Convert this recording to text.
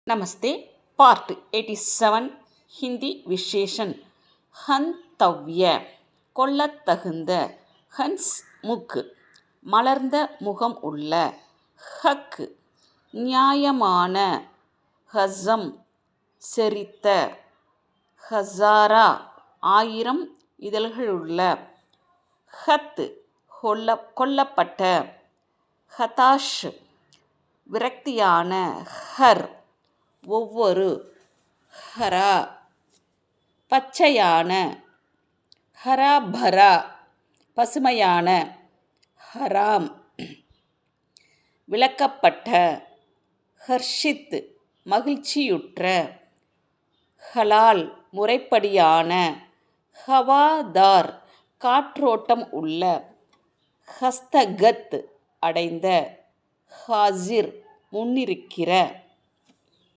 நமஸ்தே. Part 87 Hindi விசேஷன். ஹந்தவ்ய கொள்ளத்தகுந்த. Hans முக் மலர்ந்த முகம் உள்ள. ஹக் நியாயமான. ஹஸம் செரித்த. ஹஸாரா 1000 இதழ்களுள்ள. ஹத் கொல்லப்பட்ட. ஹதாஷ் விரக்தியான. ஹர் ஒவ்வொரு. ஹரா பச்சையான. ஹராபரா பசுமையான. ஹராம் விலக்கப்பட்ட. ஹர்ஷித் மகிழ்ச்சியுற்ற. ஹலால் முறைப்படியான. ஹவாதார் காற்றோட்டம் உள்ள. ஹஸ்தகத் அடைந்த. ஹாசிர் முன்னிருக்கிற.